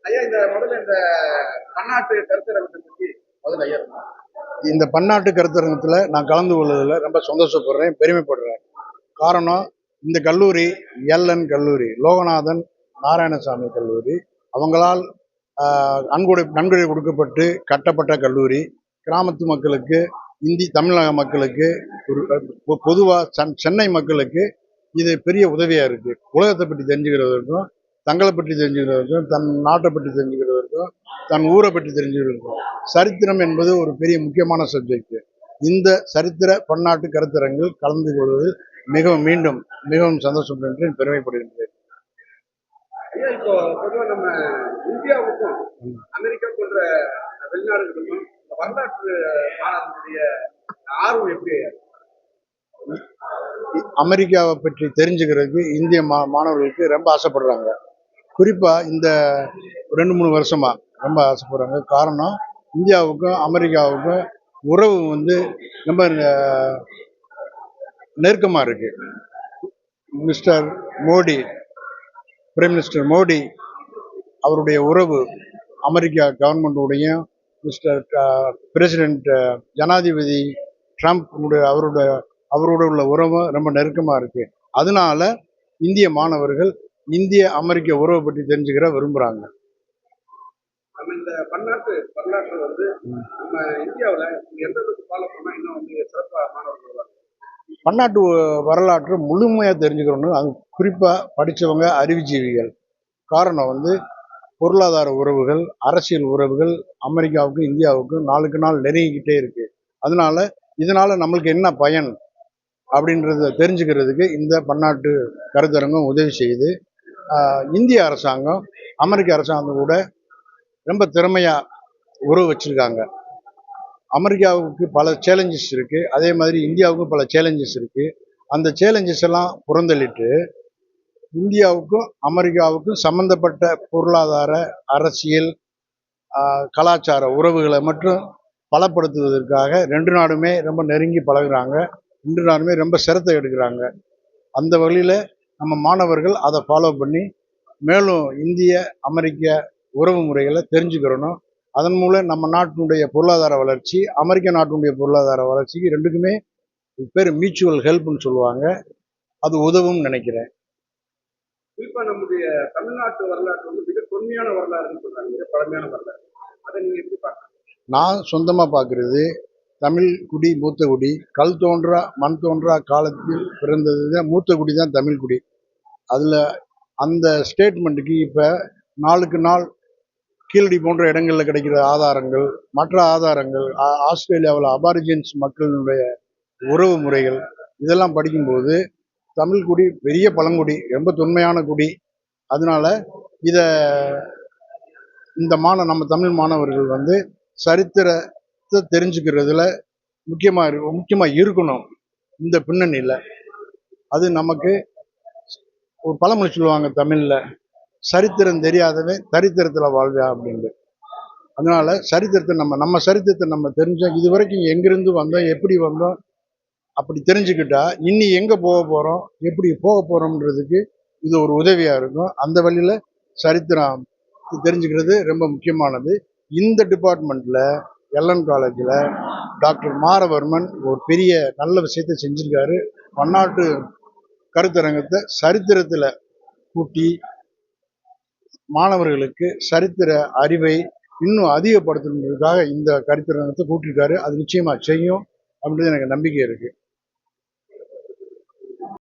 ஐயா இந்த முதல்ல இந்த பன்னாட்டு கருத்தரங்கத்தை பற்றி முதல்ல ஐயா இந்த பன்னாட்டு கருத்தரங்கத்தில் நான் கலந்து கொள்வதில் ரொம்ப சந்தோஷப்படுறேன், பெருமைப்படுறேன். காரணம், இந்த கல்லூரி எல்என் கல்லூரி, லோகநாதன் நாராயணசாமி கல்லூரி, அவங்களால் நன்கொடை கொடுக்கப்பட்டு கட்டப்பட்ட கல்லூரி. கிராமத்து மக்களுக்கு, தமிழக மக்களுக்கு, பொதுவாக சென்னை மக்களுக்கு இது பெரிய உதவியாக இருக்குது. உலகத்தை பற்றி தெரிஞ்சுக்கிறதுக்கும், தங்களை பற்றி தெரிஞ்சுக்கிறதுக்கும், தன் நாட்டை பற்றி தெரிஞ்சுக்கிறதுக்கும், தன் ஊரை பற்றி தெரிஞ்சுக்கிறதுக்கும் சரித்திரம் என்பது ஒரு பெரிய முக்கியமான சப்ஜெக்ட். இந்த சரித்திர பன்னாட்டு கருத்தரங்கில் கலந்து கொள்வது மிகவும் சந்தோஷம் என்று பெருமைப்படுகின்றேன். இப்போ பொதுவாக நம்ம இந்தியாவுக்கும் அமெரிக்கா போன்ற வெளிநாடுகளுக்கும் வரலாற்று மாணவர்களுடைய ஆர்வம் எப்படி? அமெரிக்காவை பற்றி தெரிஞ்சுக்கிறதுக்கு இந்திய மாணவர்களுக்கு ரொம்ப ஆசைப்படுறாங்க. குறிப்பாக இந்த 2-3 வருஷமா ரொம்ப ஆசைப்படுறாங்க. காரணம், இந்தியாவுக்கும் அமெரிக்காவுக்கும் உறவு ரொம்ப நெருக்கமாக இருக்கு. Mister Modi, prime minister Modi அவருடைய உறவு அமெரிக்கா கவர்மெண்ட்டுடையும், மிஸ்டர் பிரசிடென்ட் ஜனாதிபதி ட்ரம்ப் அவரோட உள்ள உறவு ரொம்ப நெருக்கமாக இருக்கு. அதனால இந்திய மாணவர்கள் இந்திய அமெரிக்க உறவை பற்றி தெரிஞ்சுக்கிற விரும்புகிறாங்க. இந்த பன்னாட்டு வரலாற்று நம்ம இந்தியாவில் எந்த அளவுக்கு ஃபாலோ பண்ணால் இன்னும் சிறப்பாக மாணவர்கள் பன்னாட்டு வரலாற்று முழுமையாக தெரிஞ்சுக்கணும்னு அது குறிப்பாக படித்தவங்க, அறிவுஜீவிகள். காரணம் பொருளாதார உறவுகள், அரசியல் உறவுகள் அமெரிக்காவுக்கும் இந்தியாவுக்கும் நாளுக்கு நாள் நெருங்கிக்கிட்டே இருக்கு. இதனால நம்மளுக்கு என்ன பயன் அப்படின்றத தெரிஞ்சுக்கிறதுக்கு இந்த பன்னாட்டு கருத்தரங்கம் உதவி செய்யுது. இந்திய அரசாங்கம் அமெரிக்க அரசாங்கம் கூட ரொம்ப திறமையாக உறவு வச்சுருக்காங்க. அமெரிக்காவுக்கு பல சேலஞ்சஸ் இருக்குது, அதே மாதிரி இந்தியாவுக்கும் பல சேலஞ்சஸ் இருக்குது. அந்த சேலஞ்சஸ் எல்லாம் புறந்தள்ளிட்டு இந்தியாவுக்கும் அமெரிக்காவுக்கும் சம்மந்தப்பட்ட பொருளாதார, அரசியல், கலாச்சார உறவுகளை மட்டும் பலப்படுத்துவதற்காக 2 நாடுமே ரொம்ப நெருங்கி பழகுறாங்க. 2 நாடுமே ரொம்ப சிரத்தை எடுக்கிறாங்க. அந்த வழியில் நம்ம மாணவர்கள் அதை ஃபாலோ பண்ணி மேலும் இந்திய அமெரிக்க உறவு முறைகளை தெரிஞ்சுக்கிறணும். அதன் மூலம் நம்ம நாட்டினுடைய பொருளாதார வளர்ச்சி, அமெரிக்க நாட்டினுடைய பொருளாதார வளர்ச்சிக்கு 2க்குமே பேர் மியூச்சுவல் ஹெல்ப்னு சொல்லுவாங்க. அது உதவும் நினைக்கிறேன். குறிப்பாக நம்முடைய தமிழ்நாட்டு வரலாற்று மிக தொன்மையான வரலாறுன்னு சொல்றாங்க, மிக பழமையான வரலாறு. அதை நீங்க எப்படி பார்க்கணும்? நான் சொந்தமாக பார்க்குறது, தமிழ் குடி மூத்த குடி, கல் தோன்றா மண் தோன்றா காலத்தில் பிறந்தது மூத்த குடி தான் தமிழ் குடி. அதில் அந்த ஸ்டேட்மெண்ட்டுக்கு இப்போ நாளுக்கு நாள் கீழடி போன்ற இடங்களில் கிடைக்கிற ஆதாரங்கள், மற்ற ஆதாரங்கள், ஆஸ்திரேலியாவில் அபாரிஜின்ஸ் மக்களுடைய உறவு முறைகள், இதெல்லாம் படிக்கும்போது தமிழ் குடி பெரிய பழங்குடி, ரொம்ப தொன்மையான குடி. அதனால இதை நம்ம தமிழ் மாணவர்கள் சரித்திரத்தை தெரிஞ்சுக்கிறதுல முக்கியமாக இருக்கணும். இந்த பின்னணியில் அது நமக்கு ஒரு பழமொழி சொல்லுவாங்க தமிழில், சரித்திரம் தெரியாதவன் தரித்திரத்தில் வாழ்வா அப்படின்ட்டு. அதனால சரித்திரத்தை நம்ம சரித்திரத்தை நம்ம தெரிஞ்சோம், இது வரைக்கும் எங்கிருந்து வந்தோம், எப்படி வந்தோம், அப்படி தெரிஞ்சுக்கிட்டா இன்னி எங்கே போக போகிறோம், எப்படி போக போகிறோம்ன்றதுக்கு இது ஒரு உதவியாக இருக்கும். அந்த வழியில் சரித்திரம் தெரிஞ்சுக்கிறது ரொம்ப முக்கியமானது. இந்த டிபார்ட்மெண்ட்டில் எல்என் காலேஜில் டாக்டர் மாரவர்மன் ஒரு பெரிய நல்ல விஷயத்தை செஞ்சுருக்காரு. பன்னாட்டு கருத்தரங்கத்தை சரித்திரத்தில் கூட்டி மாணவர்களுக்கு சரித்திர அறிவை இன்னும் அதிகப்படுத்துறதுக்காக இந்த கருத்தரங்கத்தை கூட்டியிருக்காரு. அது நிச்சயமாக செய்யும் அப்படின்றது எனக்கு நம்பிக்கை இருக்குது.